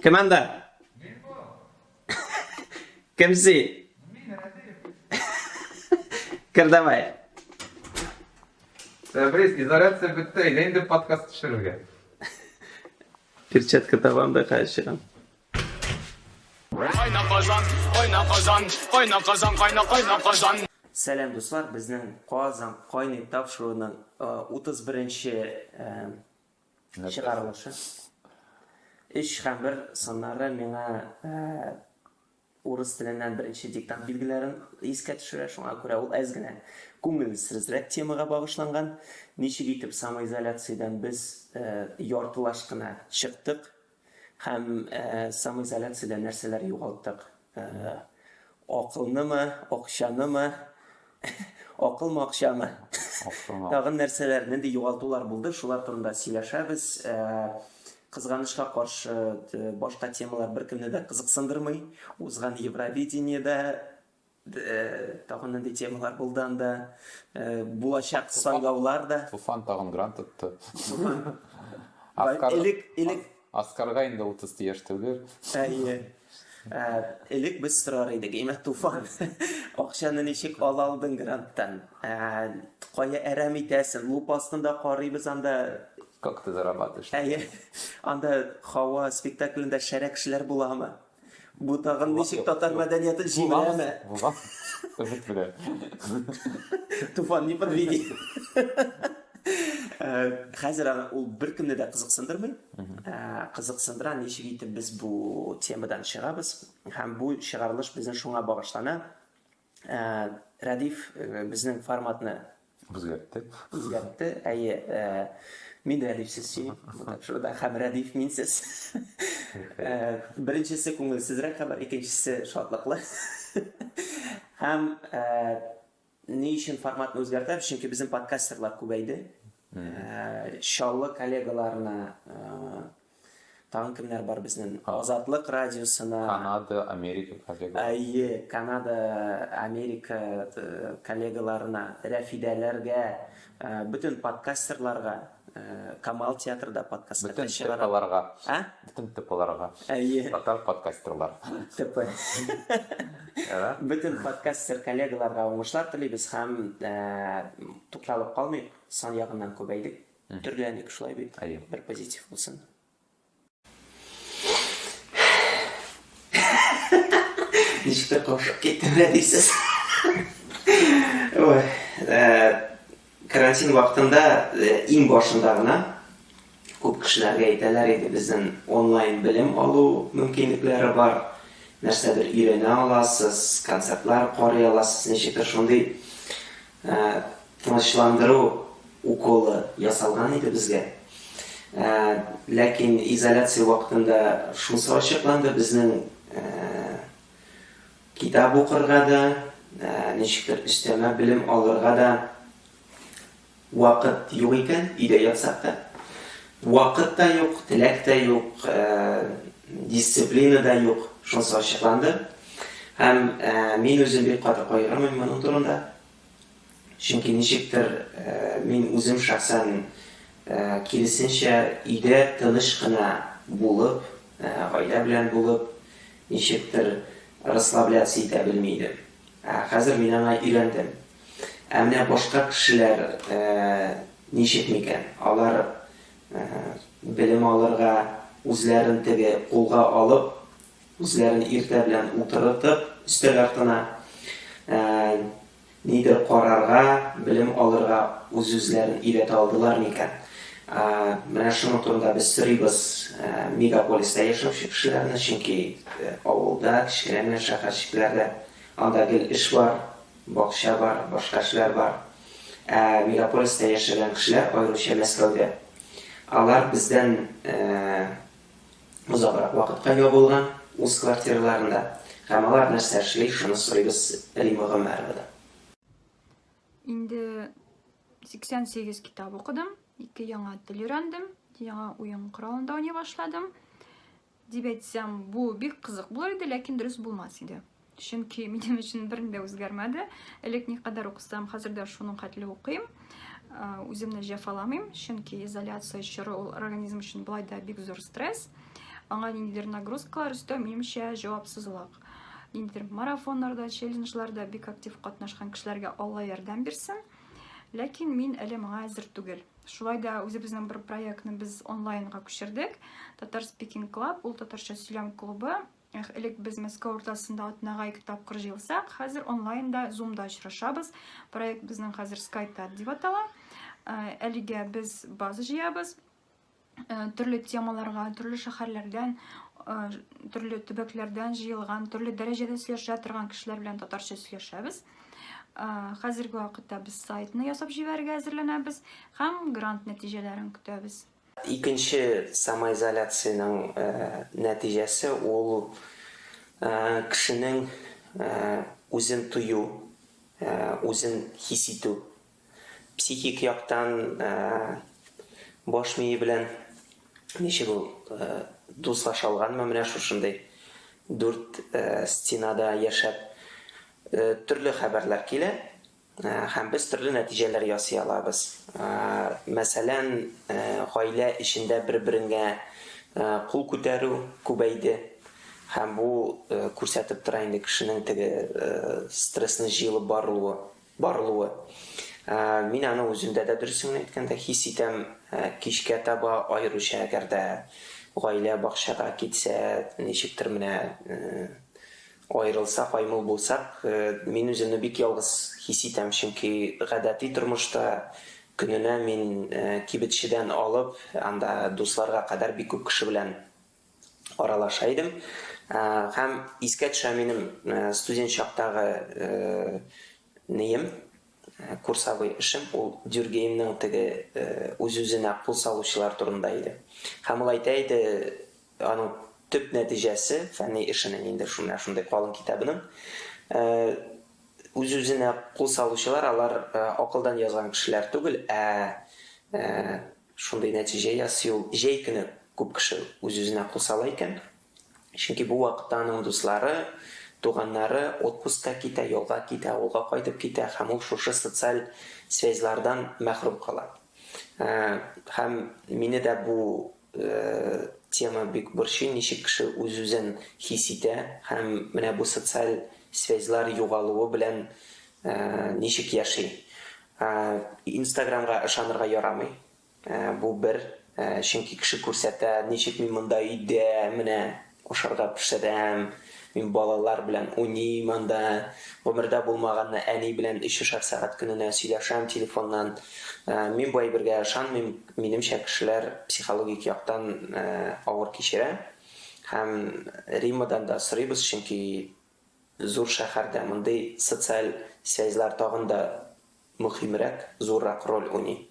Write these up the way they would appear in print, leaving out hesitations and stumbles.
Kim anda? Kimsi? Kir damay. Biz izolyatsiya bitti. Endi podcast tushirgan. Перчатка табамда qayshig'im. Qayna qozon, qayna qozon, qayna qozon, qayna qozon. Selam do'stlar, bizning Qozon Qo'yni topshiruvining 31-chi chiqarilishi. Ish ham bir sonlari menga o'ris tilidan birinchi diktant belgilarini esga tushirish, shunga ko'ra ul ozgina ko'ngilsizroq temaga bag'ishlangan. Nechik etib samoizolyatsiyadan biz yortilashqina chiqdik. Ham samoizolyatsiyada narsalar yo'qotdik. Aqlnimi, oqshanimi, aqlmi, oqshami. Tag'in narsalarni de yo'qotuvlar bo'ldi. Shular turida сөйләшәбез. Qizg'anishga qarshi boshqa temalar bir kimni de qiziqsindirmay, o'zgan Евровидениеда tag'in de temalar bo'ldi anda bo'lajak saylovlarda Tufan tag'in grant tutdi. Askarga endi 30 yoshdadir. Elek biz so'rar edik, "Ema Tufan, oqshani nechik olalding grantdan? Qo'ya aram etasan, lup ostida qoriymiz anda Как ты зарабатываешь? anda havo spektaklida sharak kishilar bo'ladimi? Bu tag'in nechik tatar madaniyatini jiymanami? Tufan не подведи. Hozir u bir kimni de qiziqsindirmay, qiziqsindiran nechik etib biz bu temadan chiqamiz. Ham bu chiqarilish bizning shunga bag'ishlanadi. Radif bizning formatni o'zgartdi. Men de Radifsiz shurada ham Radif mensiz. Birinchisi ko'ngilsizroq xabar, ikkinchisi shodliqli. Ham ne uchun formatni o'zgartirib? Chunki bizning podkasterlar ko'paydi. Inshaalloh kollegalarni tag'in kimlar bor bizning Ozodlik radiosini, Kanada, Amerika kollegalar. Kanada, Amerika kollegalarini, Rafidalarga, butun podkasterlarga, Kamal teatrida podkastlar chiqarib. Bütün tipalarga. Total podkasterlar. Tipi. Bütün podkaster kollegalarga o'ngishlar tilaymiz. Ham to'xtalib qolmaylik, son yog'idan ko'paydik. Turlandik shulay bir pozitiv bo'lsin. Nechta qo'shib ketdimlar deysiz. Voy, karantin vaqtida eng boshindagina ko'p kishilarga aytalar edi, bizning onlayn bilim oluv mumkinliklari bor. Narsadir o'rgana olasiz, konsertlar qoriy olasiz, nechta shunday tinchlantiruv ukoli yasalgan edi bizga. Lekin izolyatsiya vaqtida shunisi ochiqlandi, bizning kitob o'qirga da, nechta üstema bilim olirga da vaqt yo'q ekan, uyda yotsaqda. Vaqt da yo'q, tilak da yo'q, disiplina da yo'q. Shunisi ochiqlandi. Ham men o'zim beqadr qo'yiraman mana turunda. Chunki nechikdir men o'zim shaxsan kelisincha uyda tinchgina bo'lib, oila bilan bo'lib, nechikdir расслабляться eta bilmaydim. Hozir men ham o'ylandim. Ammo boshqa kishilar nechikmikan? Ular bilim olirga o'zlarini qo'lga olib, o'zlarini erta bilan o'tirib, ustal ortida nidir qarorga, bilim olirga o'zlarini o'rgata oldilarmikan? Mana shuni turida biz so'raymiz megapolisda yashovchi kishilarni, chunki ovulda, kichkina shaharchiliklarda andagi ish bor, bog'cha bor, boshqa ishlar bor. Megapolisda yashagan kishilar, ayrimcha Moskvada, ular bizdan uzoqroq vaqtga ega bo'lgan o'z kvartiralarida. Hammalar narsa ishlaydi, shuni so'raymiz Rimog'im marvada. Endi 88 kitob o'qidim, 2 yangi til o'rgandim, yangi o'yin qurolida o'ynay boshladim. Deb aytsam, bu bek qiziq bo'lar edi, lekin durust bo'lmas edi. Chunki mening uchun birinde o'zgarmadi. Eleknik qadar o'qisam, hozirda shuni qatli o'qiyim. O'zimni jaf olmayman, chunki izolyatsiya chiri organizm uchun bo'layda bek zo'r stress. аңа ниндидер нагрузкалар өстәү минемчә җавапсызлык. Ниндидер марафоннарда, челленджларда бик актив катнашкан кешеләргә Алла ярдәм бирсен. Ләкин мин әле моңа әзер түгел. Шулай да үзебезнең бер проектны без онлайнга күчердек. Татар Speaking Club, ул татарча сөйләм клубы. Элек без Мәскәү уртасында атнага 2 тапкыр җыелсак, хәзер онлайнда, Zoom'да очрашабыз. Проект безнең хәзер Skype'та дип атала. Әлегә без база җыябыз. Төрле темаларга, төрле шәһәрләрдән, төрле төбәкләрдән җыелган, төрле дәрәҗәдә сөйләшә торган кешеләр белән татарча сөйләшәбез. Хәзерге вакытта без сайтны ясап җибәрергә әзерләнәбез һәм грант нәтиҗәләрен көтәбез. Икенче самоизоляциянең нәтиҗәсе ул кешенең үзен тою, үзен хис итү. Психик яктан баш мие белән ничек ул дуслаша алганмы менә шушындай 4 стенада яшәп төрле хәбәрләр килә һәм без төрле нәтиҗәләр ясый алабыз. Мәсәлән, гаилә эчендә бер-береңгә кул күтәрү күбәйде һәм бу күрсәтеп тора инде кешенең теге стрессны җыелып барылуы. Мин аны үземдә дә дөресен әйткәндә хис итәм, кичкә таба аеруча әгәр дә гаилә бакчага китсә, ничектер менә аерылсак, аймыл булсак, мин үземне бик ялгыз хис итәм, чөнки гадәти тормышта көненә мин кибетчедән алып, анда дусларга кадәр бик күп кеше белән аралаша идем. Һәм искә төшә минем студент чактагы неем, курсовой эшем, ул Дюргеймнең теге үз-үзенә кул салучылар турында иде. Һәм ул әйтә иде, аның төп нәтиҗәсе фәнни эшенең инде шундай калын китабының. Үз-үзенә кул салучылар, алар акылдан язган кешеләр түгел, шундай нәтиҗә ясый ул. Җәй көне күп кеше үз-үзенә кул сала икән. Чөнки бу вакытта аның дуслары, туганнары отпускка китә, юлга китә, авылга кайтып китә, һәм ул шушы социаль связьлардан мәхрүм кала. Һәм мине дә бу тема бик борчый, ничек кеше үз-үзен хис итә һәм менә бу социаль связьлар югалуы белән ничек яши. Инстаграмга ышанырга ярамый. Бу бер, чөнки кеше күрсәтә, ничек мин монда өйдә, менә ашарга пешерәм, мин балалар белән уйныйм анда, гомердә булмаганны әни белән 3 сәгать көненә сөйләшәм телефоннан. Мин бу әйбергә ышанмыйм, минемчә кешеләр психологик яктан авыр кичерә. Һәм Риммадан да сорыйбыз, чөнки зур шәһәрдә мондый социаль связьлар тагын да мөһимрәк, зуррак роль уйный.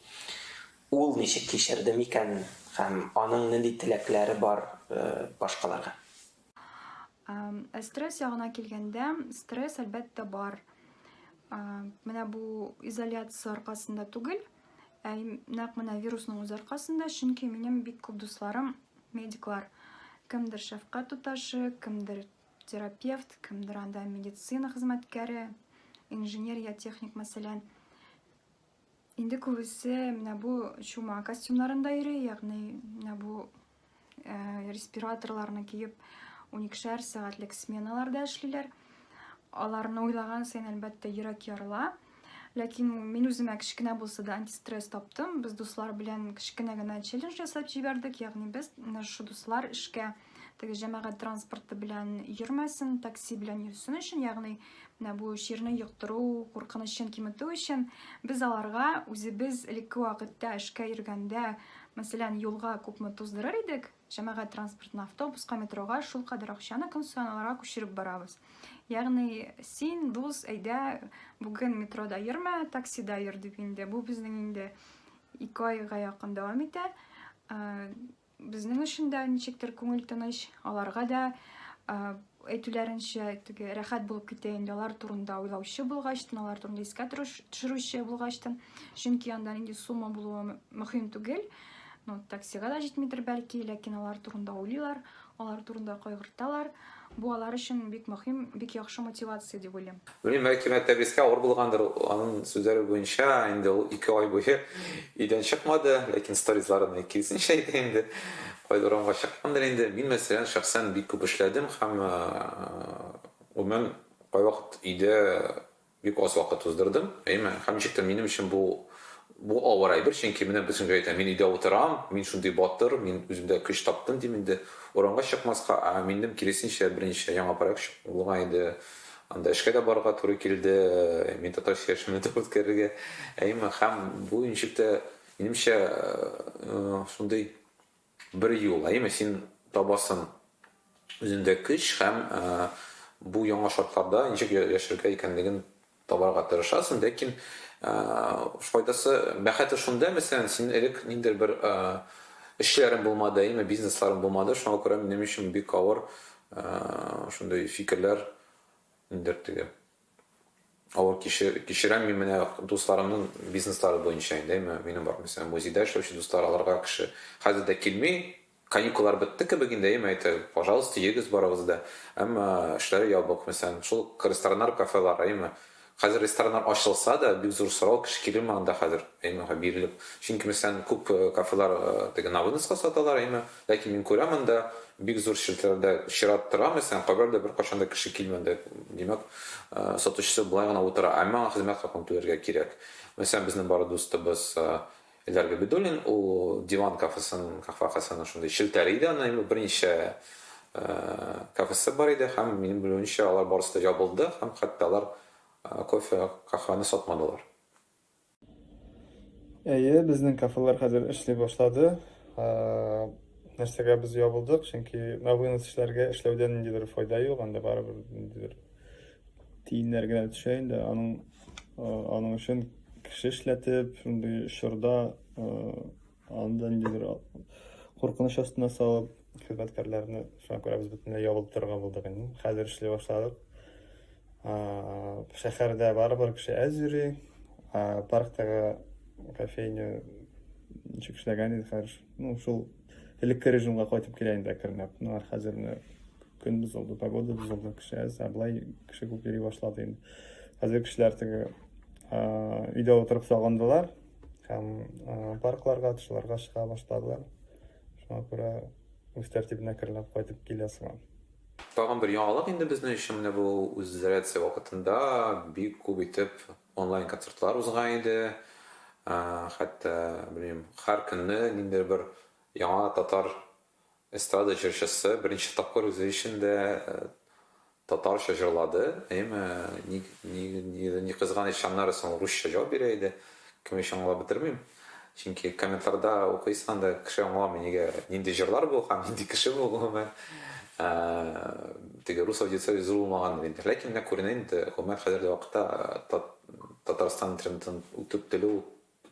Ул ничек кичерде микән һәм аның нинди теләкләре бар башкаларга? Стресс ягына килгәндә, стресс әлбәттә бар. Менә бу изоляция аркасында түгел, нәкъ менә вирусның үз аркасында, чөнки минем бик күп дусларым медиклар. Кемдер шәфкать туташы, кемдер терапевт, кемдер анда медицина хезмәткәре, инженерия, техник мәсәлән. Инде күбесе менә бу чума костюмнарында йөри, ягъни менә бу респираторларны киеп 12 сәгатьлек сменаларда эшлиләр. Аларны уйлаган саен әлбәттә йөрәк ярыла. Ләкин мин үземә кичкенә булса да антистресс таптым. Без дуслар белән кичкенә генә челлендж ясап җибәрдек. Ягъни без шу дуслар эшкә теге җәмәгать транспорты белән йөрмәсен, такси белән йөрсен өчен, ягъни менә бу чирне йоктыру, куркынычын киметү өчен без аларга үзебез элекке вакытта эшкә йөргәндә, мәсәлән, юлга күпме туздырыр идек, җәмәгать транспортына, автобуска, метрога шул кадәр акчаны көн саен аларга күчереп барабыз. Ягъни син дус әйдә бүген метрода йөрмә, таксида йөр дип инде. Бу безнең инде 2 айга якын дәвам итә. Безнең өчен дә ничектер күңел тыныч, аларга да әйтүләренчә теге рәхәт булып китә инде, алар турында уйлаучы булгачтан, алар турында искә төшерүче булгачтан, чөнки анда нинди сумма булуы мөһим түгел. Таксига да җитмидер бәлки, ләкин алар турында уйлыйлар, алар турында кайгырталар. Бу алар өчен бик мөһим, бик яхшы мотивация дип уйлыйм. Белмим, бәлки тәбрискә авыр булгандыр. Аның сүзләре буенча инде ул 2 ай буе өйдән чыкмады, ләкин сторизларына киресенчә инде файдаlanга чыккандыр инде. Мин мәсәлән шәхсән бик күп эшләдем һәм гомумән кайвакыт өйдә бик аз вакыт уздырдым. Һәм ничектер минем өчен бу авыр әйбер, чөнки менә без шундый әйтәм, мин өйдә утырам, мин шундый батыр, мин үземдә көч таптым дим инде. Урамга чыкмаска, минем киресенчә беренче яңа проект булган иде. Анда эшкә дә барырга туры килде, мин татарча яшемне дә үткәрергә. Һәм бу ничектә минемчә шундый бер юл, син табасың үзендә көч һәм бу яңа шартларда ничек яшәргә икәнлеген табарга тырышасың, ләкин файдасы, бәхете шунда, мәсәлән, син элек ниндидер бер эшләрең булмады, бизнесларың булмады, шуңа күрә минем өчен бик авыр шундай фикерләр ниндидер теге авыр кичерәм мин менә дусларымның бизнеслары буенча инде, минем бар, мәсәлән, музейда эшләүче дуслар, аларга кеше хәзер дә килми, каникуллар бетте кебек инде, әйтә, пожалуйста, егез барыгыз да. Әмма эшләре ябык, мәсәлән, шул рестораннар, кафелар, хәзер рестораннар ачылса да, бик зур сорау, кеше килми анда хәзер, бирелеп. Чөнки мәсәлән, күп кафелар теге на выноска саталар, ләкин мин күрәм анда бик зур шелтәрдә чират тора, мәсәлән, кабердә бер кашан да кеше килмәде. Димәк, сатучысы булай гына утыра, әмма хезмәт хакын түләргә кирәк. Мәсәлән, безнең бары дустыбыз Эльдар Габидуллин, ул диван кафесын, кафесын шундай шелтәр иде, аны берничә кафесы бар иде, һәм минем белүемчә алар барысы да ябылды, һәм хәтта алар кофе, кафены сатмадылар. Безнең кафелар хәзер эшли башлады. Нәрсәгә без ябылдык, чөнки на вынос эшләргә эшләүдән ниндидер файда юк, анда барыбер ниндидер тиеннәр генә төшә инде. Аның өчен кеше эшләтеп, шундый чорда анда ниндидер куркыныч астына салып, хезмәткәрләрне шуңа күрә без бөтенләй ябылып торган булдык инде. Хәзер эшли башладык. Шәһәрдә барыбер кеше әз йөри, парктагы кофейня ничек эшләгән иде хәзер. Шул элекке режимга кайтып килә инде әкренләп. Хәзер көн бозылды, погода бозылды, кеше әз, болай кеше күп йөри башлады инде. Хәзер кешеләр теге өйдә утырып сагындылар һәм паркларга, тышларга чыга башладылар. Шуңа күрә үз тәртибенә әкренләп кайтып килә сыман. Тагын бер яңалык инде безнең өчен менә бу үзәрәтсә вакытында бик күп итеп онлайн концертлар узган иде. Хәтта, белмим, һәр көнне ниндидер бер яңа татар эстрада җырчысы беренче тапкыр үзе өчен дә татарча җырлады. Ни кызганыч, аннары соң русча җавап бирә иде. Кем өчен аңлап бетермим. Чөнки комментарда укыйсың да кеше аңламый, нигә нинди җырлар бу һәм нинди кеше бу гомумән. Теге рус аудиториясе зур булмаган инде. Ләкин менә күренә инде, гомумән хәзерге вакытта Татарстан трендын үтеп теле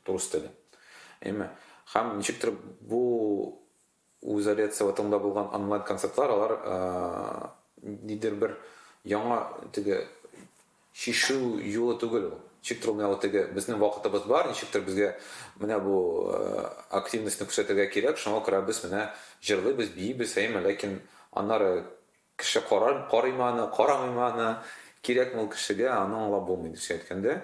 турыс теле. Һәм ничектер бу үзәрәтсә вакытында булган онлайн концертлар, алар нидер бер яңа теге шишу юлы түгел. Ничектер менә теге безнең вакытыбыз бар, ничектер безгә менә бу активностьны күрсәтергә кирәк, шуңа күрә без менә җырлыйбыз, биебез, ләкин аннары кеше карамый, кирәк мул кешегә аны аңлап булмый дип әйткәндә.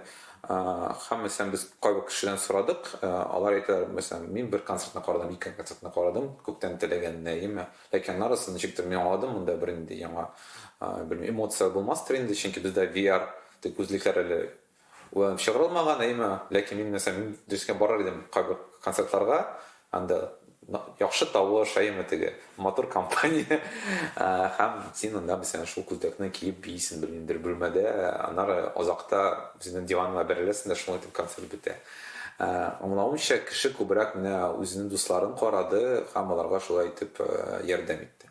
Һәм мәсәлән без кайбер кешедән сорадык, алар әйтәләр, мәсәлән, мин бер концертны карадым, ике концертны карадым, күптән теләгәнне, ләкин аннары ничектер мин аңладым, монда бер инде яңа эмоция булмастыр инде, чөнки бездә VR күзлекләр әле чыгарылмаган, ләкин мин мәсәлән дискә барар идем кайбер концертларга, анда яхшы тавыш, теге мотор компания, һәм син анда мәсәлән шул күзлекне киеп бийсең белмидер бүлмәдә, аннары азакта үзенең диванына бәреләсең дә шул итеп концерт бетә. Аңлавымча, кеше күбрәк менә үзенең дусларын карады һәм аларга шулай итеп ярдәм итте.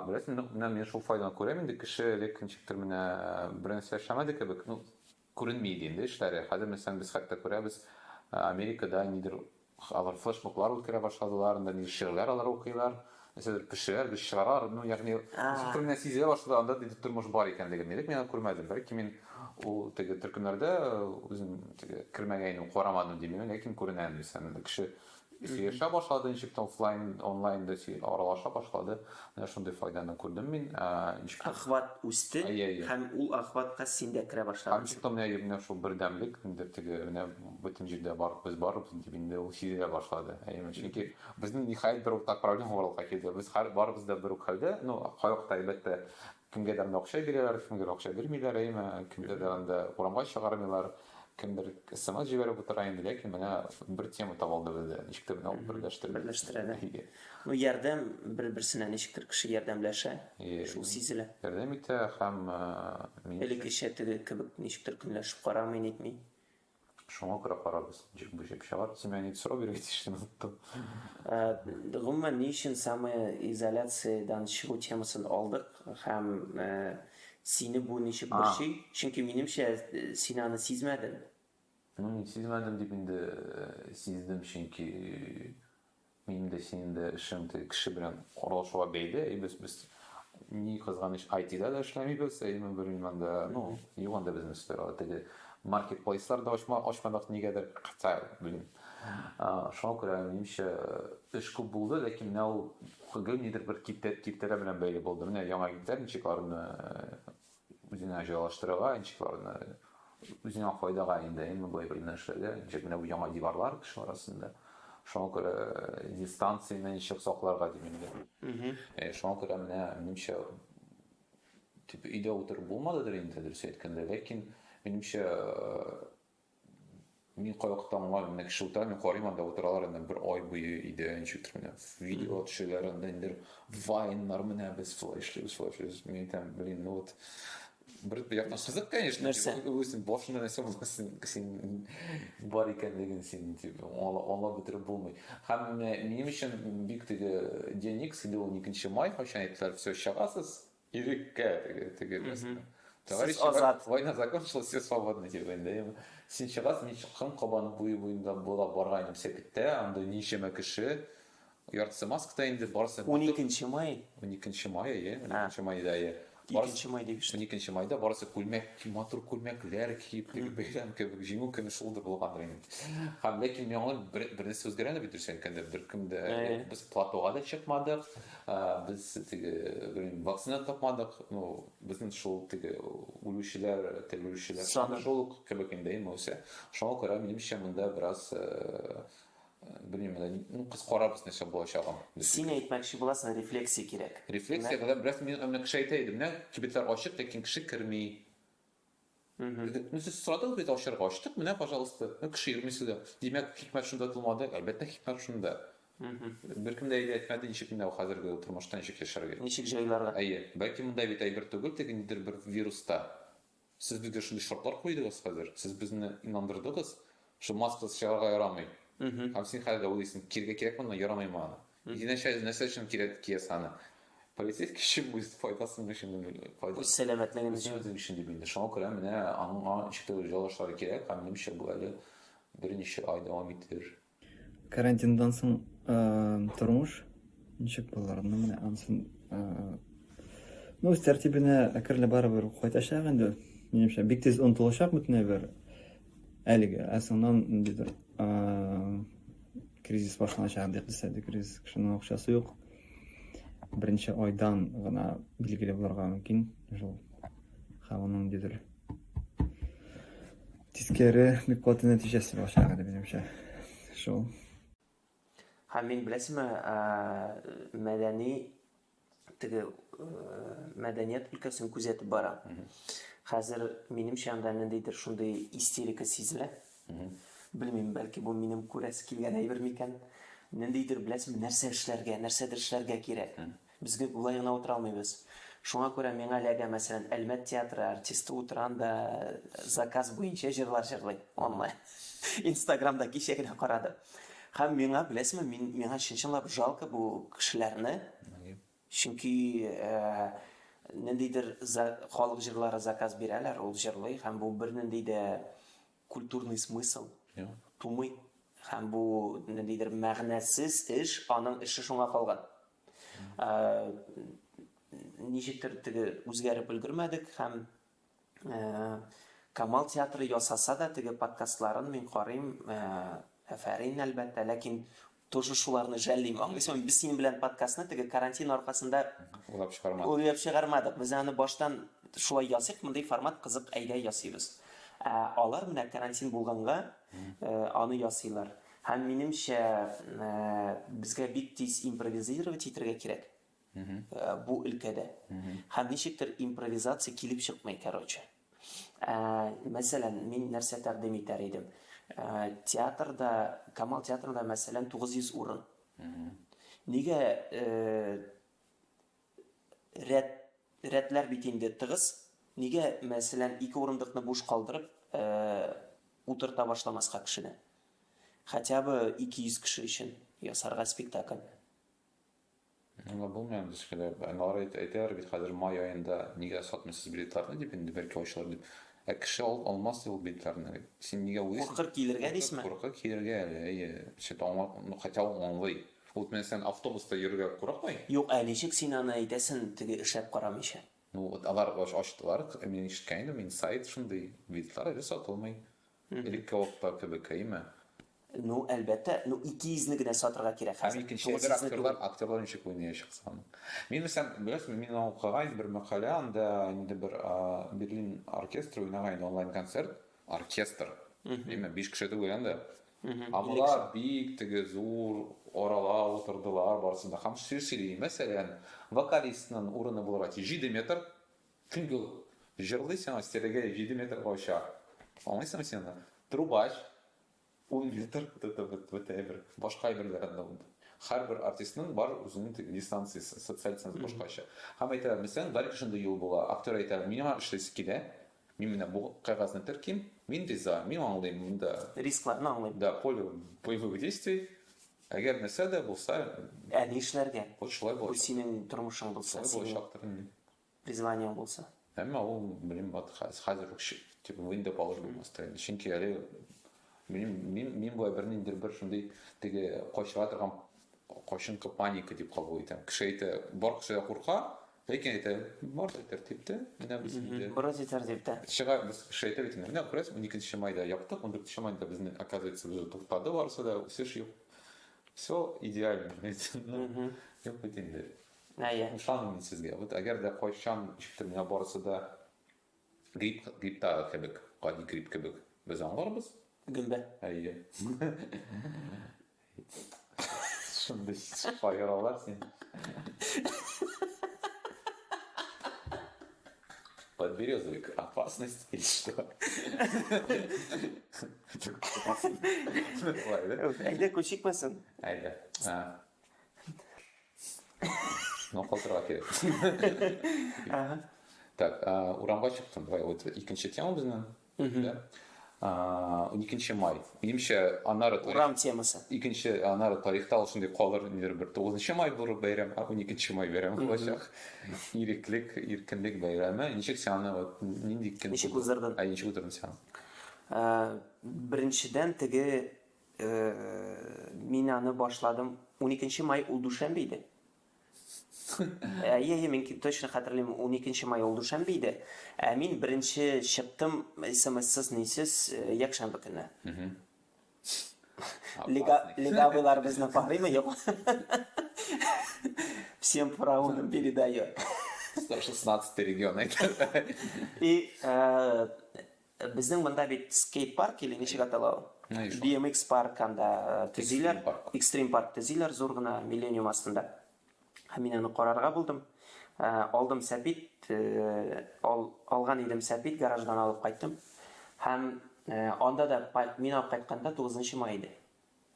Беләсең, менә мин шул файданы күрәм инде, кеше лекинчектер менә беренче эшләмәде кебек, күренми иде инде эшләре. Хәзер мәсәлән без хәтта күрәбез, Америкада нидер алар флешмоблар үткәрә башладылар, анда ни шигырьләр алар укыйлар, мәсәлән пешерәр, чыгарар, ягъни күренә сизә башлады, анда тормыш бар икәнлеген мин күрмәдем. Бәлки мин ул теге төркемнәрдә үзем теге кермәгәнем, карамадым димим, ләкин күренә мәсәлән кеше сөйләшә башлады, ничек тә офлайн, онлайнда аралаша башлады. Менә шундый файданы күрдем мин. Ничек тә Охват үсте Ай-яй-яй. һәм ул охватка син дә керә Һәм башладың. ничек тә менә шул бердәмлек, инде теге менә бөтен җирдә без барыбыз дип инде ул сизелә башлады. Чөнки безнең ниһаять бер уртак проблема барлыкка килде. Без барыбыз да бер үк хәлдә, кайвакыт әлбәттә кемгәдер акча бирәләр, кемгә акча бирмиләр, кемдер анда урамга чыгармыйлар, кемдер смс җибәреп утыра инде, ләкин менә бер тема таба алды бездә. Ничек тә менә ул Берләштерәләр. Ну, ярдәм бер-берсенә ничектер кеше ярдәмләшә, шул сизелә. Ярдәм итә һәм Элеккечә теге кебек ничектер көнләшеп карамый нитми. шуңа күрә карарбыз. Ничек бу җеп чыгар, син менә сорау биргән тиштен оттым. Гомумән ни өчен самоизоляциядан чыгу темасын алдык һәм сине бу ничек борчый? Чөнки минемчә син аны сизмәдең. Ну, мин сизмәдем дип инде сиздем, чөнки минем дә синең дә эшең кеше белән аралашуга бәйле. Без ни кызганыч IT-да да эшләмибез, белмәм дә, ну, юк анда безнең сферада теге маркетплейслар да ачмадык нигәдер, белмим. Шуңа күрә минемчә эш күп булды, ләкин менә ул нидер бер киптерә белән бәйле булды. Менә яңа киптер ничекларны үзенә җайлаштырырга, ничекларны үзенә файдага инде, бу бер нәрсәгә, ничек менә бу яңа диварлар кеше арасында. Шуңа күрә дистанцияны ничек сакларга дип инде. Шуңа күрә менә минемчә тип өйдә утырып булмадыдыр инде дөрес әйткәндә, ләкин минемчә мин кайвакыт менә кеше утыра, мин карыйм анда утыралар, бер ай буе өйдә ничектер менә видео төшәләр, анда инде вайннар менә без флешлибез, мин әйтәм, блин, ну вот бер яктан кызык, конечно, үзең башында нәрсә булсын, син бар икәнлеген син аңлап бетереп булмый. Һәм минем өчен бик теге день X, инде ул 2 май, кайчан әйттеләр, все чыгасыз, иреккә теге Товарищи, война закончилась, все свободны дип инде. Син чыгасың, мин чыккан Кабан буенда була барган сәпиттә, анда ничәмә кеше яртысы маскада инде барсы. 12 май. 12 май, 12 майда. 2 май дип ишетәм. 12 майда барысы күлмәк, матур күлмәкләр киеп, бәйрәм кебек җиңү көне шулдыр булгандыр инде. Һәм ләкин миңа бер нәрсә үзгәргән дип дөрес әйткәндә, беркем дә без платога да чыкмадык, без теге вакцина тапмадык, ну безнең шул теге үлүчеләр, терелүчеләр шул кебек инде имося. Шуңа күрә минемчә монда бераз белмим, ну кыз карабыз нәрсә булачагын. Син әйтмәкче буласың, рефлексия кирәк. Рефлексия да бераз мин менә кеше әйтә идем, менә кибетләр ачык, ләкин кеше керми. Ну сез соратыгыз бит ачырга ачтык, менә пожалуйста. Ну кеше йөрми сюда. Димәк хикмәт шунда тулмады, әлбәттә хикмәт шунда. Беркем дә әйтмәде, ничек менә хәзерге тормышта ничек яшәргә. Ничек җайларга? Әйе, бәлки монда бит әйбер түгел, теге нидер бер вируста. Сез безгә шундый шартлар куйдыгыз хәзер. Сез безне инандырдыгыз. Шу маска чыгарга ярамый. Һәм син хәлдә уйлыйсың, киргә кирәк монда ярамый маны. Нәрсә өчен кирәк киясаны. Полицейский кеше үз файдасын өчен файда. Үз сәламәтлеген өчен дип инде. Шуңа күрә менә аңа ничектер җайлашлары кирәк, һәм минемчә бу әле берничә ай дәвам итер. Карантиндан соң тормыш ничек булыр? Ну менә ансын ну үз тәртибенә әкерле барыбер кайтачак инде. Минемчә бик тиз онытылачак бөтенләй бер әлеге асыннан ниндидер кризис башланачак дип дисәде, кризис кешенең акчасы юк. Беренче айдан гына билгеле булырга мөмкин шул. Һәм аның ниндидер тискәре бик каты нәтиҗәсе булачак дип минемчә. Шул. Һәм мин беләсезме, мәдәни теге мәдәният өлкәсен күзәтеп бара. Хәзер минемчә анда ниндидер шундый истерика сизелә. Белмим, бәлки бу минем күрәсе килгән әйбер микән. Ниндидер беләсезме, нәрсә эшләргә кирәк. Безгә булай гына утыра алмыйбыз. Шуңа күрә миңа ләгә, мәсәлән, Әлмәт театры артисты утыранда заказ буенча җырлар җырлый онлайн. Инстаграмда кичә генә карады. Һәм миңа беләсезме, миңа чынлап жалко бу кешеләрне. Чөнки ниндидер халык җырлары заказ бирәләр, ул җырлый, һәм бу бер нинди дә культурный смысл тумый. Һәм бу ниндидер мәгънәсез эш, аның эше шуңа калган. Ничектер теге үзгәреп өлгермәдек, һәм Камал театры ясаса да теге подкастларын мин карыйм, афәрин әлбәттә, ләкин тоже шуларны жәллеймін. Аңлайсың, біз сенің белән подкастны теге карантин аркасында Улап чыгармады. ойлап чыгармадык. Без аны баштан шулай ясыйк, мондай формат кызык, әйдә ясыйбыз. Алар менә карантин булганга аны ясыйлар. Һәм минемчә безгә бик тиз импровизировать итәргә кирәк. Бу өлкәдә. Һәм ничектер импровизация килеп чыкмый, короче. Мәсәлән, мин нәрсә тәкъдим итәр идем. Театрда, Камал театрында мәсәлән 900 урын. Нигә рәтләр бит инде тыгыз? Нигә мәсәлән 2 урындыкны буш калдырып утырта башламаска кешене? Хотя бы 200 кеше өчен ясарга спектакль. Бу менә дискәлә, алар әйтәләр бит хәзер май аенда нигә сатмыйсыз билетларны дип инде бәлки ачылар дип. Кеше алмас ул билетларны. Син нигә уйсың? Куркыр килергә дисме? Куркыр килергә әле. Хотя аңлый. Ул менән автобуста йөрергә курыкмый. Юк, ничек син аны әйтәсең, теге эшләп карамыйча. Алар ачтылар, мин ишеткән идем, сайт шундый билетлар сатылмый. Элекке вакытта кебек әйме. Әлбәттә, 200-не генә сатырга кирәк. Һәм икенче актерлар ничек уйнаячаксан. Мин мәсәлән, беләсезме, мин укыган бер мәкалә, анда инде бер Берлин оркестры уйнаган онлайн концерт, оркестр. Әйме 5 кеше түгел инде. Алар бик теге зур орала утырдылар барсында. Һәм сөйли, мәсәлән, вокалистның урыны булырга 7 метр. Көнгө җырлыйсың, астерегә 7 метр кача. Аңлыйсыңмы син? Трубач 10 метр whatever. Башка әйберләрдә булды. Һәрбер артистның бар үзенең дистанциясе, социаль дистанция башкача. Һәм әйтәләр, мәсәлән, бәлки шундый юл була. Актер әйтә, миңа эшләсе килә. Мин менә бу кагазны терким, мин риза, мин аңлыйм монда. Рискларны аңлыйм. Да, поле боевых действий. Әгәр нәрсә дә булса, Ни эшләргә? шулай Бу булыр. синең тормышың булса, синең Булачактыр. призваниең булса. Әмма ул белем хәзер үк типа винде положить булмаста. Чөнки әле мин бу бернинди бер шундый теге качыга торган кашынкы паника дип кабул итәм. Кеше әйтә, бар кеше курка, ләкин әйтә, бар тәртиптә, менә без инде. Бураз тәртиптә. Чыга без кеше әйтә бит, менә күрәсез, 12 майда яптык, 14 майда безне оказывается уже туктады барсы да, все идеально. Ну, я бит инде. Ышаным сезгә. Вот әгәр дә кайчан ишектер менә барысы да грипта кебек, гади грип кебек без аңларбыз. Гөмбә. Әйе. Шундый файралар син. Подберезовик. Опасность или что? Әйдә күчикмәсен. Әйдә. Ну, калтырга кирәк. Так, урамга чыктым. Давай, вот икенче тема безнең. Да? 12 май. Минемчә, анары Урам темасы. Икенче анары тарихта ул шундый калыр нидер бер 9 май булып бәйрәм, 12 май бәйрәм булачак. Иреклек, иркенлек бәйрәме. Ничек син аны вот нинди икән? Ничек уздырдың? Ничек уздырдың син? Беренчедән теге мин аны башладым. 12 май ул дүшәмбе иде. Мин точно хәтерлим, 12 май ул дүшәмбе иде. Мин беренче чыктым смссыз нисез якшәмбе көне. Легавыйлар безне пахрыймы, юк? Всем правым передаю. 116 регион. И безнең монда бит скейт-парк или ничек атала? BMX парк анда төзиләр, Extreme парк төзиләр зур гына Millennium астында. Һәм мин аны карарга булдым. Алдым сәпит, алган идем сәпит, гараждан алып кайттым. Һәм анда да мин алып кайтканда 9 май иде.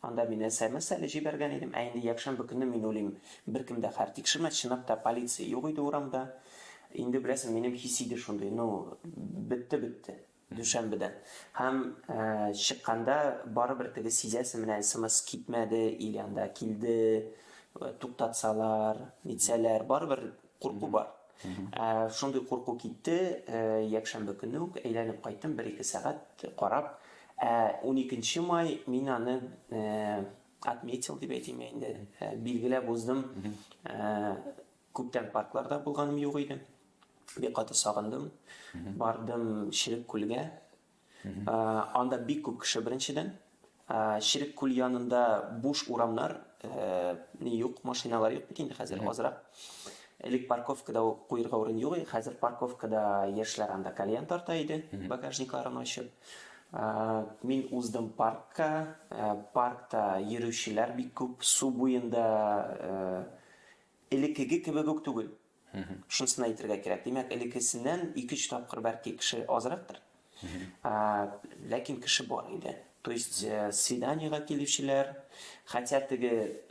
Анда мине сәмәсәле җибәргән идем. Инде якшәмбе көне мин уйлыйм, беркем дә хәр тикшермәс, чынлап та полиция юк иде урамда. Инде беләсең, минем хис иде шундый, бетте. Дүшәмбедән. Һәм чыкканда барыбер теге сизәсең, менә смс китмәде, или анда килде, туктатсалар, нитсәләр, барыбер курку бар. Шундый курку китте, якшәмбе көне үк әйләнеп кайттым, 1-2 сәгать карап. 12 май мин аны отметил дип әйтим инде, билгеләп уздым. Күптән паркларда булганым юк иде. Бик каты сагындым. Бардым Ширек күлгә. Анда бик күп кеше беренчедән. Ширек күл янында буш урамнар, не юк, машиналар юк бит инде хәзер азрак. Элек парковкада куерга урын юк, хәзер парковкада яшьләр анда кальян тарта иде, багажникларын ачып. Мин уздым паркка, паркта йөрүчеләр бик күп, су буенда элекеге кебек үк түгел. Шунысын әйтергә кирәк. Димәк, элекесеннән 2-3 тапкыр бәлки кеше азрактыр. Ләкин кеше бар иде. То есть свиданиягә килүчеләр, хотя теге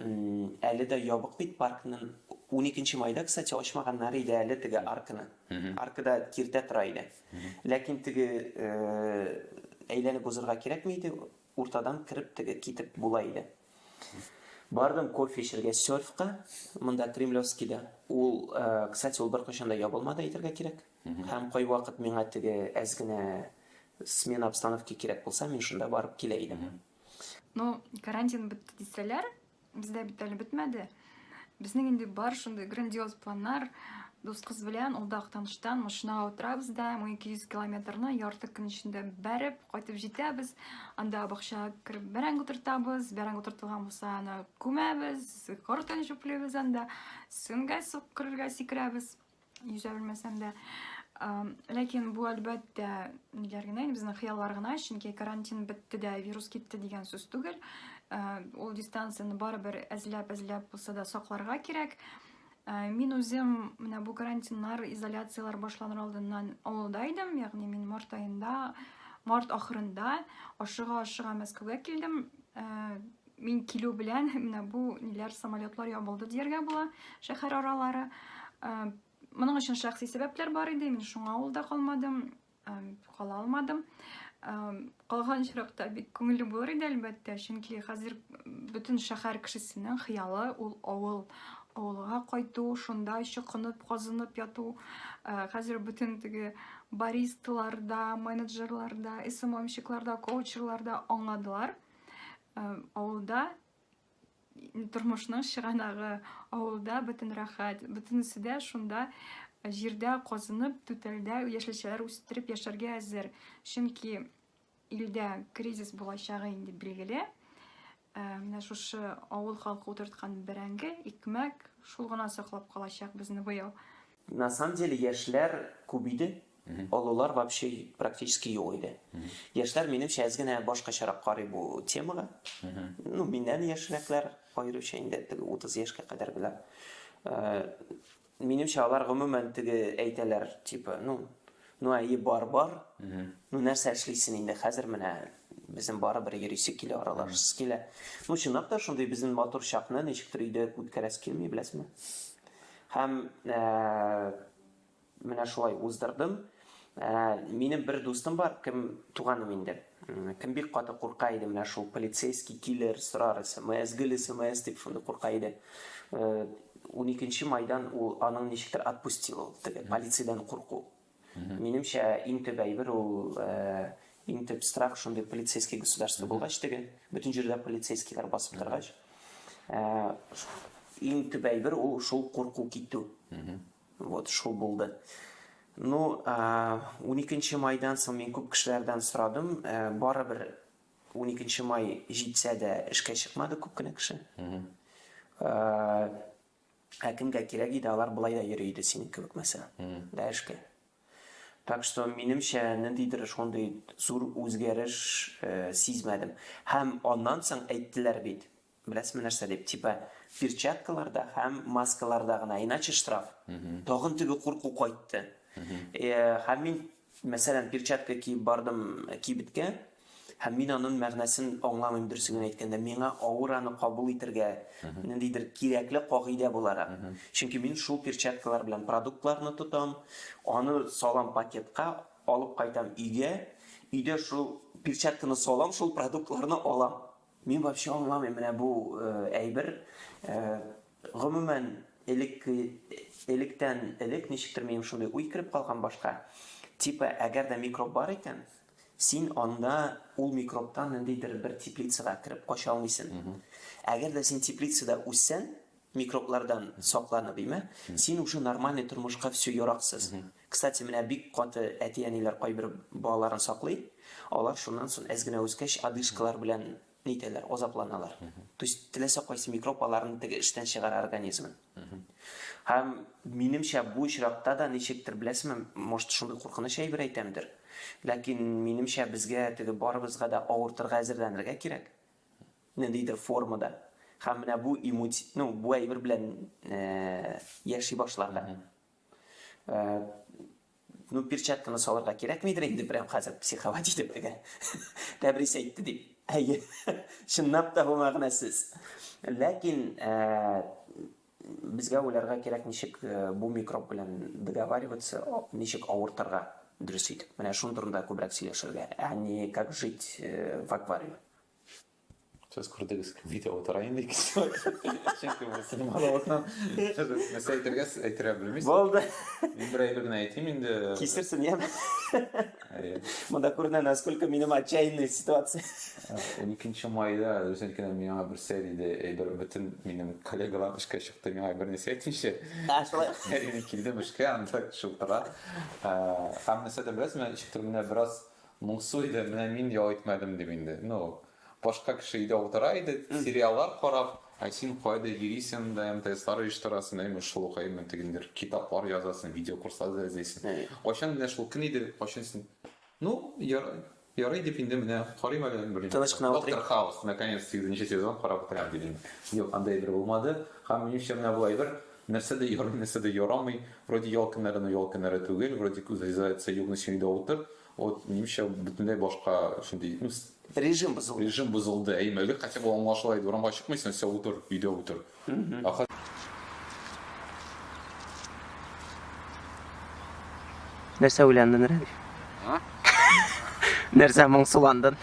әле дә ябык бит паркның 12 майда, кстати, ачмаганнары иде әле теге арканы. Аркада киртә тора иде. Ләкин теге әйләнеп узырга кирәкме иде, уртадан кирип теге китеп була иде. Бардым кофе эчәргә серфка, монда Кремлевскийда. Ул, кстати, ул беркайчан да ябылмады әйтергә кирәк. Һәм кай вакыт миңа теге әз генә смена обстановки кирәк булса, мин шунда барып килә идем. Ну, карантин бітті десәләр, бездә бит әле бетмәде. Безнең инде бар шундый грандиоз планнар. Дус кыз белән улдак таныштан машинага утырабыз да, 200 километрны ярты көн эчендә бәреп, кайтып җитәбез. Анда бакчага кирип бәрәңге утыртабыз, бәрәңге утыртылган булса, аны күмәбез, картын җүплебез анда, сүнгә суккырга сикерәбез. Yüzә белмәсәм дә. Ләкин бу әлбәттә ниләр генә, безнең хыяллар гына, чөнки карантин бетте дә, вирус китте дигән сүз түгел. Ул дистанцияны барыбер әзләп булса да сакларга кирәк. Мин үзем менә бу карантиннар, изоляциялар башланыр алдыннан авылда идем, ягъни мин март ахырында ашыга Мәскәүгә килдем. Мин килү белән менә бу ниләр самолетлар ябылды дияргә була, шәһәр аралары. Моның өчен шәхси сәбәпләр бар иде, мин шуңа авылда калмадым, кала алмадым. Калган чиракта бик күңелле булыр иде әлбәттә, чөнки хәзер бөтен шәһәр кешесенең хыялы ул авылга кайту, шунда чыкынып, казынып яту. Хәзер бөтен теге баристаларда, менеджерларда, SMM-щикларда, коучерларда аңладылар. Авылда тормышның чыганагы, авылда бөтен рәхәт, бөтенесе дә шунда җирдә казынып, түтәлдә яшелчәләр үстереп яшәргә әзер. Чөнки илдә кризис булачагы инде билгеле. Менә шушы авыл халкы утырткан бәрәңге, икмәк шул гына саклап калачак безне быел. На самом деле яшьләр күп иде, олылар вообще практически юк иде. Яшьләр минемчә әз генә башкачарак карый бу темага. Ну, миннән яшьрәкләр аеруча инде 30 яшькә кадәр белән. Минемчә алар гомумән теге әйтәләр, типа, әйе бар. Нәрсә эшлисең инде хәзер менә безнең барыбер йөрисе килә, аралашысы килә. Чынлап та шундый безнең матур чакны ничектер өйдә үткәрәс килми, беләсезме? Һәм менә шулай уздырдым. Минем бер дустым бар, кем туганым инде. Кем бик каты курка иде, менә шул полицейский киллер сорар, СМС дип шундый курка иде. 12 майдан ул аның ничектер отпустил, теге полициядән курку. Минемчә иң төп әйбер ул иң төп страх шундый полицейский государство булгач теге, бөтен җирдә полицейскийлар басып торгач. Иң төп әйбер ул шул курку китү. Вот шул булды. 12 майдан соң мин күп кешеләрдән сорадым, барыбер 12 май җитсә дә эшкә чыкмады күп кенә кеше. Кемгә кирәк иде, алар болай да йөри иде синең кебек мәсәлән, да эшкә. Так что минемчә ниндидер шундый зур үзгәреш сизмәдем. Һәм аннан соң әйттеләр бит, беләсезме нәрсә дип, типа перчаткаларда һәм маскаларда гына, иначе штраф. Тагын теге курку кайтты. Һәм мин, мәсәлән, перчатка киеп бардым кибеткә, һәм мин аның мәгънәсен аңламыйм, дөресен әйткәндә, миңа авыр аны кабул итәргә ниндидер кирәкле кагыйдә буларак. Чөнки мин шул перчаткалар белән продуктларны тотам, аны салам пакетка, алып кайтам өйдә шул перчатканы салам, шул продуктларны алам. Мин вообще аңламыйм менә бу әйбер. Гомумән электән ничектер минем шундый уй кирип калган башка. Типа, әгәр дә микроб бар икән, син анда ул микробтан ниндидер бер теплицага кирип кача алмыйсың. Әгәр дә син теплицада үссәң, микроблардан сакланып, син уже нормальный тормышка все яраксыз. Кстати, менә бик каты әти-әниләр кайбер балаларын саклый. Алар шуннан соң әз генә үскәч одышкалар белән нитәләр, азапланалар. То есть теләсә кайсы микроб аларның теге эштән чыгара организмын. Һәм минемчә бу очракта да ничектер беләсезме, может шундый куркыныч әйбер әйтәмдер. Ләкин минемчә безгә теге барыбызга да авыртырга әзерләнергә кирәк. Ниндидер формада. Һәм менә бу бу әйбер белән яши башларга. Перчатканы салырга кирәкмидер инде прям хәзер психовать итеп теге. Тәбрис әйтте дип. Әйе. Чынлап та бу мәгънәсез. Ләкин безгә уйларга кирәк ничек бу микроб белән договариваться, ничек авыртырга дөрес итеп. Менә шуның турында күбрәк сөйләшергә. Әни как жить в аквариуме. Сейчас күрдегез видео утырайын дик. Чөнки бу синемада отнан. Нәрсә әйтергә белмисез. Булды. Мин бер әйбер генә әйтим инде. Кисерсен яме. Монда күренә, насколько минем отчаянная ситуация. 12 майда үзенкенә миңа бер сериядә әйбер бөтен минем коллегалар эшкә чыкты, миңа бер нәрсә әйтмичә. Шулай. Мин килдем эшкә, анда шултыра. Һәм нәрсә дә беләсезме, ишектер менә бераз моңсу иде, менә мин ял итмәдем дип инде. Башка кеше өйдә утыра иде, сериаллар карап, син кайда йөрисең да, МТСлар оештырасың, шул укыйм, тегендер китаплар язасың, видео курслар эзлисең. Кайчан менә шул көн иде, кайчан син ярый дип инде менә карыйм әле бер. Тыныч кына утырыйм. Доктор Хаус, наконец, 8-нче сезон карап утырам дидем. Юк, андай бер булмады. Һәм минемчә менә бу әйбер нәрсә дә ярый, нәрсә дә ярамый. Вроде ял көннәре түгел, вроде күзәйзәтсә югны син өйдә утыр. Минемчә бөтенләй башка шундый, Режим бозылды. Режим бозылды. Әймәле, хотя бы аңлашылайды. Урамга чыкмыйсың, сен утыр, өйдә утыр. Нәрсә уйландың, Рәдиф? Нәрсә моңсуландың?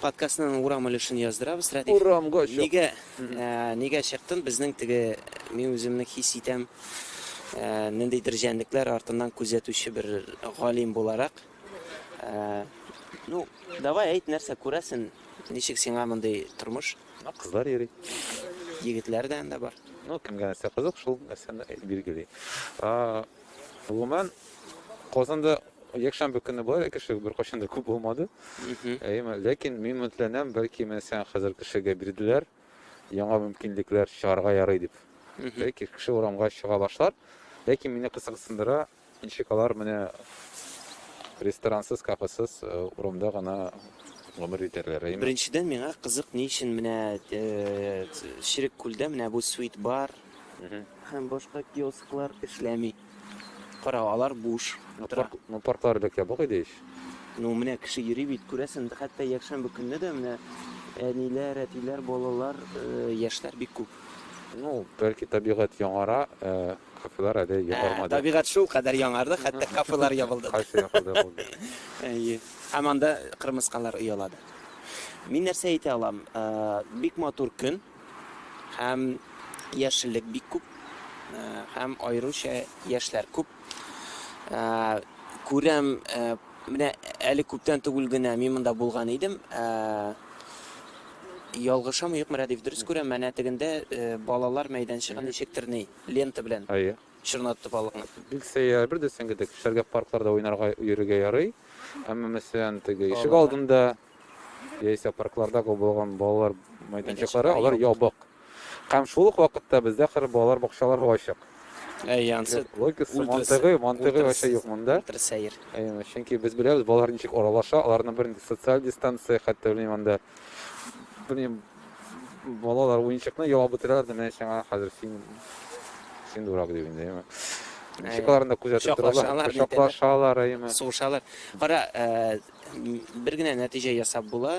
Подкастның урам өлешен яздырабыз, Рәдиф. Урамга чык. Нигә чыктың? Безнең теге мин үземне хис итәм. Ниндидер җәнлекләр артыннан күзәтүче бер галим буларак. Давай әйт, нәрсә күрәсең? Ничек сиңа мондай тормыш? Кызлар йөри. Егетләрдән дә бар. Кемгә нәрсә кызык, шул нәрсәне билгели. Гомумән Казанда якшәмбе көне бар, кеше бер кайчан да күп булмады. Ләкин мин үмитләнәм, бәлки мәсәлән хәзер кешегә бирделәр, яңа мөмкинлекләр чыгарга ярый дип. Бәлки кеше урамга чыга башлар. Ләкин мине кызыксындыра, ничек алар менә ресторансыз, кафесыз урамда гына гомер итәрләр. Беренчедән миңа кызык ни өчен менә Ширек күлдә менә бу суит бар һәм башка киосклар эшләми. Кара, алар буш. Парклар бик ябык иде ич. Менә кеше йөри бит, күрәсең, хәтта якшәмбе көнне дә менә әниләр, әтиләр, балалар, яшьләр бик күп. Бәлки табигать яңара, кафелар әле яңармады. Табигать шул кадәр яңарды, хәтта кафелар ябылды. Кайсы ябылды булды. Һәм анда кырмыскалар уялады. Мин нәрсә әйтә алам? Бик матур көн һәм яшеллек бик күп һәм аеруча яшьләр күп. Күрәм, менә әле күптән түгел генә мин монда булган идем. Ялгышамы юкмы, Рәдиф, дөрес күрәм, менә тегендә балалар мәйданчыгы ничектер лента белән чорнатып алган. Билсә, бер дә сәнгәдә кешеләргә паркларда уйнарга йөрергә ярый. Әмма мәсәлән, теге ишек алдында яисә паркларда булган балалар мәйданчыклары, алар ябык. Һәм шул ук вакытта бездә хәзер балалар бакчалары ачык. Янсы Логикасы, мантыгы аша юк монда. Сәер. Чөнки без беләбез, балалар ничек аралаша, аларның бер социаль дистанция, хәтта белмим анда. Балалар уенчыкны ялап бетерәләр, менә сиңа хәзер син дурак дип инде. Ничекләрендә күзәтеп торалар, шаклашалар, Сушалар. Кара, бер генә нәтиҗә ясап була.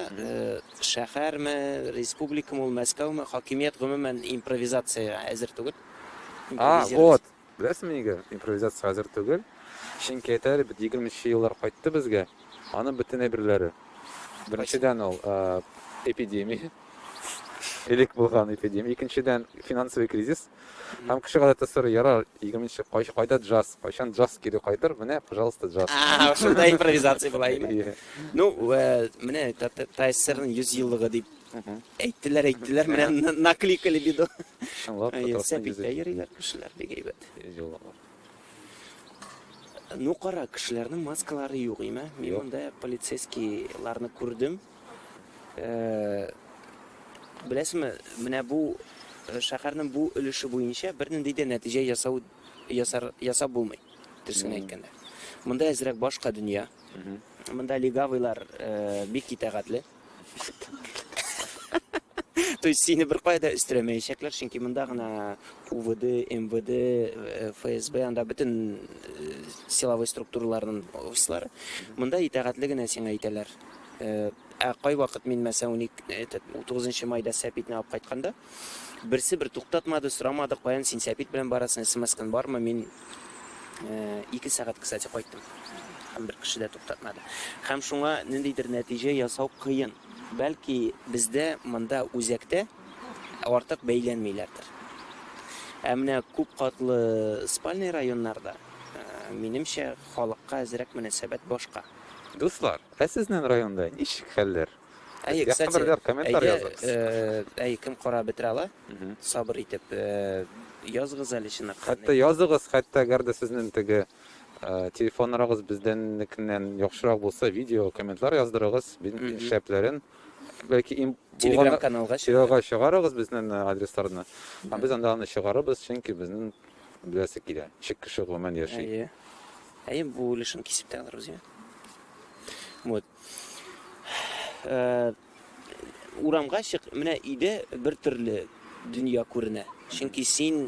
Шәһәрме, республикамы, Мәскәүме, хакимият гомумән импровизация әзер түгел. Вот. Беләсезме нигә импровизация әзер түгел? Чөнки әйтәләр, 20-нче еллар кайтты безгә. Аның бөтен әйберләре. Беренчедән ул эпидемия. Элек булган эпидемия. Икенчедән финансовый кризис. Һәм кеше гадәттә сорый, ярар, 20-нче кайда джаз? Кайчан джаз кире кайтыр? Менә, пожалуйста, джаз. Шунда импровизация була иде. Менә ТССРның 100 еллыгы дип әйттеләр, менә накликали бит. Чынлап, Сәпиттә йөриләр кешеләр бик әйбәт. Кара, кешеләрнең маскалары юк име? Мин монда полицейскийларны күрдем. Беләсезме, менә бу шәһәрнең бу өлеше буенча бернинди дә нәтиҗә ясап булмый. Дөресен әйткәндә. Монда әзрәк башка дөнья. Монда легавыйлар бик итәгатьле. То есть сине бер кайда өстерәмәячәкләр, чөнки монда гына УВД, МВД, ФСБ, анда бөтен силовой структураларның офислары. Монда итәгатьле генә сиңа әйтәләр. Кай вакыт мин мәсәлән 30 майда Сәпитне алып кайтканда, берсе бер туктатмады, сорамады, каян син Сәпит белән барасың, СМС-кан бармы? Мин 2 сәгать, кстати, кайттым. Һәм бер кеше дә туктатмады. Һәм шуңа ниндидер нәтиҗә ясау кыен. Бәлки бездә монда үзәктә артык бәйләнмиләрдер. Ә менә күп катлы спальный районнарда минемчә халыкка әзрәк мөнәсәбәт башка. Дуслар, сезнең районда ничек хәлләр? Кстати, комментарий языгыз. Кем кара бетерә ала? Сабыр итеп язгыз әле чынлап. Хәтта языгыз, хәтта әгәр дә сезнең теге телефоннарыгыз бездәннекеннән яхшырак булса, видео, комментар яздырыгыз, бин шәпләрен. Бәлки Telegram каналга чыгарыгыз безнең адресларны. Без анда аны чыгарыбыз, чөнки безнең беләсе килә. Чик кеше гомән яши. Бу өлешен кисеп тәгәр үзенә. Вот. Урамга чык, менә өйдә бер төрле дөнья күренә. Чөнки син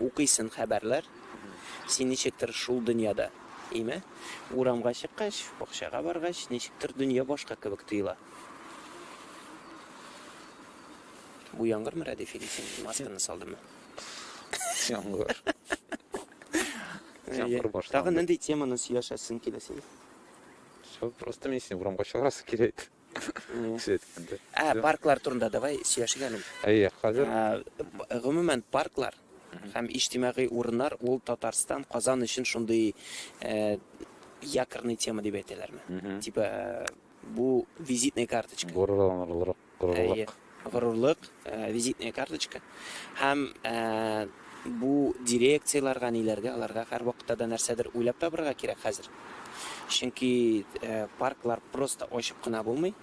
укыйсың хәбәрләр. Син ничектер шул дөньяда, име? Урамга чыккач, бакчага баргач, ничектер дөнья башка кебек тоела. Бу яңгырмы, Рәдиф, син масканы салдымы? Яңгыр. Яңгыр башланды. Тагы нинди теманы сөйләшәсең килә син? Просто мен сен урамга чыгарасы килет. Парклар турында давай сөйләшик әле. Хәзер Гомумән парклар һәм иҗтимагый урыннар ул Татарстан, Казан өчен шундый якорный тема дип әйтәләрме? Типа бу визитная карточка. Горурлык, визитная карточка. Һәм бу дирекцияларга, ниләргә, аларга һәр вакытта да нәрсәдер уйлап табырга кирәк хәзер. Чөнки парклар просто ачып кына булмый.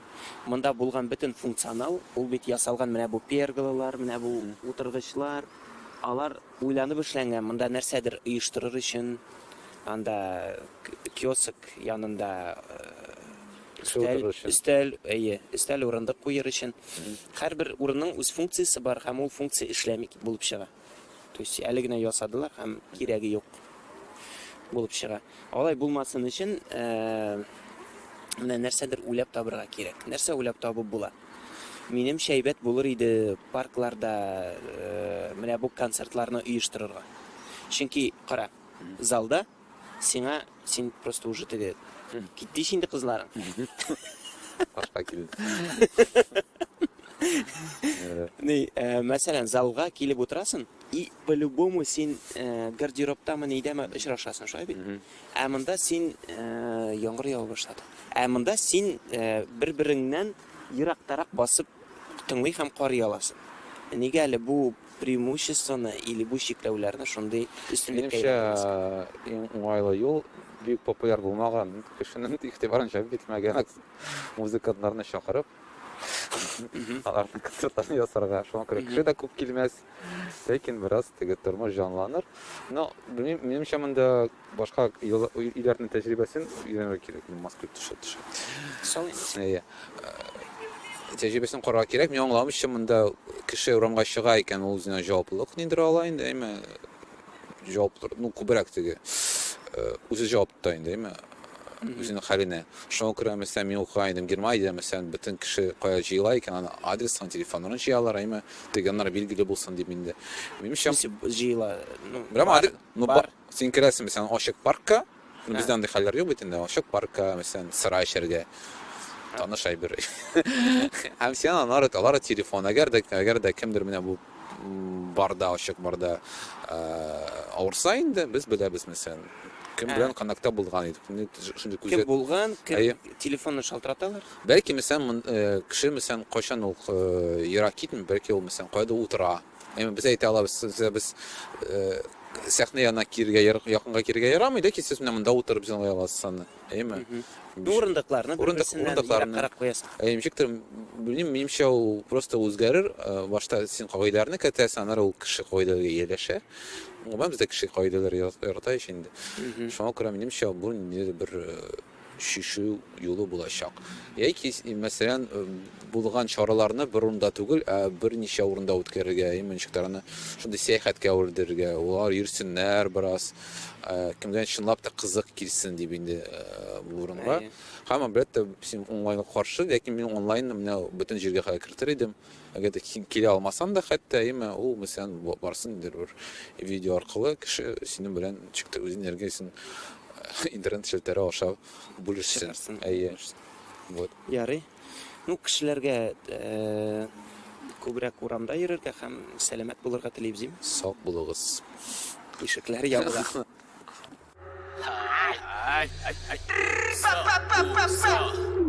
Монда булган бөтен функционал, ул бит ясалган менә бу перголалар, менә бу утыргычлар, алар уйланып эшләнгән. Монда нәрсәдер оештырыр өчен, анда киоск янында өстәл урындык куер өчен. Һәрбер урынның үз функциясе бар, һәм ул функция эшләми булып чыга. То есть әле генә ясадылар, һәм кирәге юк булып чыга. Алай булмасын өчен менә нәрсәдер уйлап табырга кирәк. Нәрсә уйлап табып була? Минем шәйбәт булыр иде паркларда менә бу концертларны оештырырга. Чөнки кара, залда син просто уже теге китти инде кызларың. башка килде. Мәсәлән, залга килеп утырасың, и по-любому син гардеробтамы нидәме очрашасың, шулай бит? Ә монда син яңгыр ява башлады. Ә монда син бер-береңнән ерактарак басып тыңлый һәм карый аласың. Нигә әле бу преимуществоны или бу чикләүләрне шундый өстенлеккә Минемчә, иң уңайлы юл бик популяр булмаган кешенең игътибарын җәлеп итмәгән музыкантларны чакырып, аларның концертларын ясарга. Шуңа күрә кеше дә күп килмәс, ләкин бераз теге тормыш җанланыр. Но минемчә монда башка илләрнең тәҗрибәсен өйрәнергә кирәк. Москва төшә. Тәҗрибәсен карарга кирәк. Мин аңламыйча монда кеше урамга чыга икән, ул үзенә җаваплылык ниндер ала инде, әйме җаваплылык, күбрәк теге үзе җавап тота инде, әйме үзенең хәленә. Шуңа күрә мәсәлән мин укыйдым Германиядә, мәсәлән бөтен кеше кая җыела икән, аны адресын, телефонын җыялар, әйме дигәннәр билгеле булсын дип инде. Минемчә җыела, бар. Син керәсең мәсәлән ачык паркка, бездә андый хәлләр юк бит инде, ачык паркка, мәсәлән сыра эчәргә. Таныш әйбер. Һәм сен алар телефон, әгәр дә кемдер менә бу барда, ачык барда авырса инде, без беләбез мәсәлән. Кем белән контактта булган иде. Шундый күзәт. Кем булган, телефонны шалтыраталар. Бәлки мәсәлән кеше мәсәлән кайчан ул ерак китми, бәлки ул мәсәлән кайда утыра. Әйме без әйтә алабыз, без сәхнә янына киргә якынга киргә ярамый да, ки сез менә монда утырып җырлый аласыз аны. Әйме? Урындыкларны Урындыкларны карап куясың. Ничектер, белмим, минемчә ул просто үзгәрер. Башта син кагыйдәләрне көтәсең, аннары ул кеше кагыйдәләргә ияләшә. Ул бездә кеше кагыйдәләр ярата инде. Шуңа күрә минемчә бу бер шишу юлы булачак. Яки мәсәлән булган чараларны бер урында түгел, ә берничә урында үткәрергә, ничектер аны шундый сәяхәткә үрдергә, улар йөрсеннәр бераз, кемгә чынлап та кызык килсен дип инде бу урынга. Һәм әлбәттә син онлайнга каршы, ләкин мин онлайн менә бөтен җиргә кертер идем. Әгәр дә килә алмасам да, хәтта ул мәсәлән барсын бер видео аркылы кеше синең белән ничектер үзенең энергиясын интернет челтәре аша бүлешсен. Әйе. Вот. Ярый. Ну, кешеләргә күбрәк урамда йөрергә һәм сәламәт булырга телибез. Сак булыгыз. Ишекләр ябыла. So